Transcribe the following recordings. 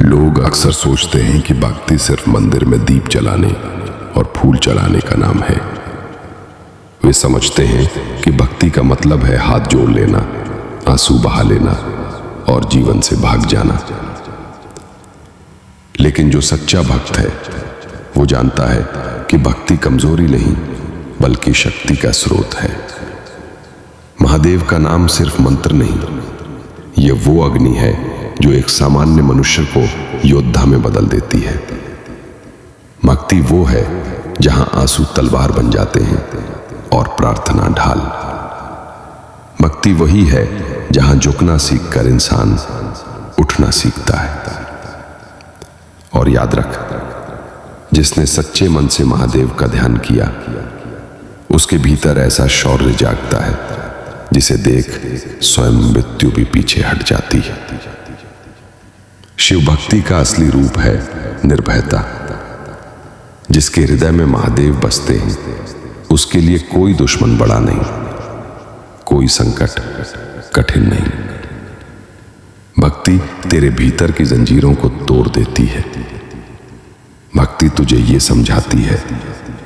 लोग अक्सर सोचते हैं कि भक्ति सिर्फ मंदिर में दीप जलाने और फूल चढ़ाने का नाम है। वे समझते हैं कि भक्ति का मतलब है हाथ जोड़ लेना, आंसू बहा लेना और जीवन से भाग जाना। लेकिन जो सच्चा भक्त है वो जानता है कि भक्ति कमजोरी नहीं बल्कि शक्ति का स्रोत है। महादेव का नाम सिर्फ मंत्र नहीं, ये वो अग्नि है जो एक सामान्य मनुष्य को योद्धा में बदल देती है। भक्ति वो है जहां आंसू तलवार बन जाते हैं और प्रार्थना ढाल। भक्ति वही है जहां झुकना सीखकर इंसान उठना सीखता है। और याद रख, जिसने सच्चे मन से महादेव का ध्यान किया उसके भीतर ऐसा शौर्य जागता है जिसे देख स्वयं मृत्यु भी पीछे हट जाती है। शिव भक्ति का असली रूप है निर्भयता। जिसके हृदय में महादेव बसते हैं उसके लिए कोई दुश्मन बड़ा नहीं, कोई संकट कठिन नहीं। भक्ति तेरे भीतर की जंजीरों को तोड़ देती है। भक्ति तुझे ये समझाती है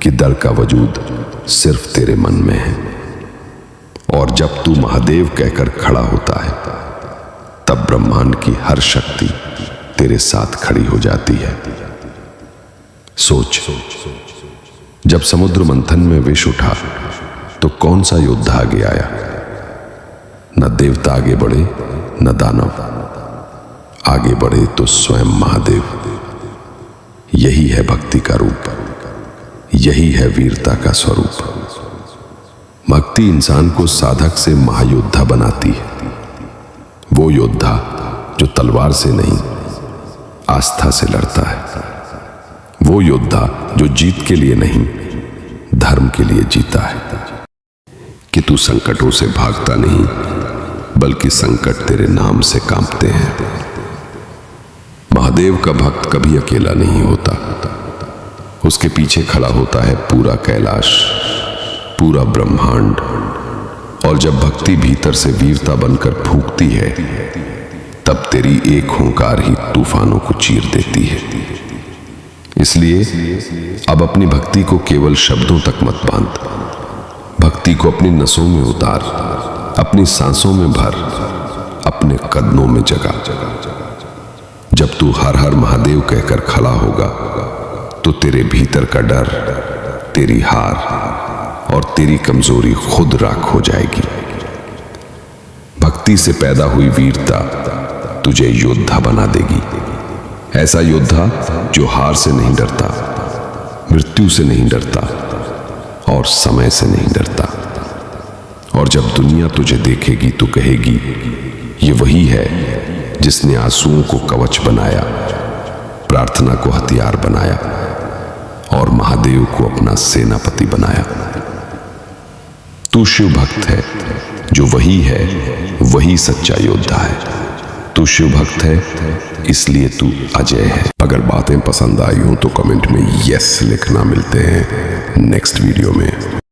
कि डर का वजूद सिर्फ तेरे मन में है। और जब तू महादेव कहकर खड़ा होता है तब ब्रह्मांड की हर शक्ति तेरे साथ खड़ी हो जाती है। सोच, जब समुद्र मंथन में विष उठा तो कौन सा योद्धा आगे आया? न देवता आगे बढ़े न दानव, आगे बढ़े तो स्वयं महादेव। यही है भक्ति का रूप, यही है वीरता का स्वरूप। भक्ति इंसान को साधक से महायोद्धा बनाती है। वो योद्धा जो तलवार से नहीं आस्था से लड़ता है। वो योद्धा जो जीत के लिए नहीं धर्म के लिए जीता है। कि तू संकटों से भागता नहीं बल्कि संकट तेरे नाम से कांपते हैं। महादेव का भक्त कभी अकेला नहीं होता, उसके पीछे खड़ा होता है पूरा कैलाश, पूरा ब्रह्मांड। और जब भक्ति भीतर से वीरता बनकर फूंकती है तब तेरी एक हुंकार ही तूफानों को चीर देती है। इसलिए अब अपनी भक्ति को केवल शब्दों तक मत बांध, भक्ति को अपनी नसों में उतार, अपनी सांसों में भर, अपने कदमों में जगा। जब तू हर हर महादेव कहकर खड़ा होगा तो तेरे भीतर का डर, तेरी हार और तेरी कमजोरी खुद राख हो जाएगी। भक्ति से पैदा हुई वीरता तुझे योद्धा बना देगी। ऐसा योद्धा जो हार से नहीं डरता, मृत्यु से नहीं डरता और समय से नहीं डरता। और जब दुनिया तुझे देखेगी तो कहेगी ये वही है जिसने आंसुओं को कवच बनाया, प्रार्थना को हथियार बनाया और महादेव को अपना सेनापति बनाया। तू शिव भक्त है जो वही है, वही सच्चा योद्धा है। तू शिव भक्त है इसलिए तू अजय है। अगर बातें पसंद आई हो तो कमेंट में यस लिखना। मिलते हैं नेक्स्ट वीडियो में।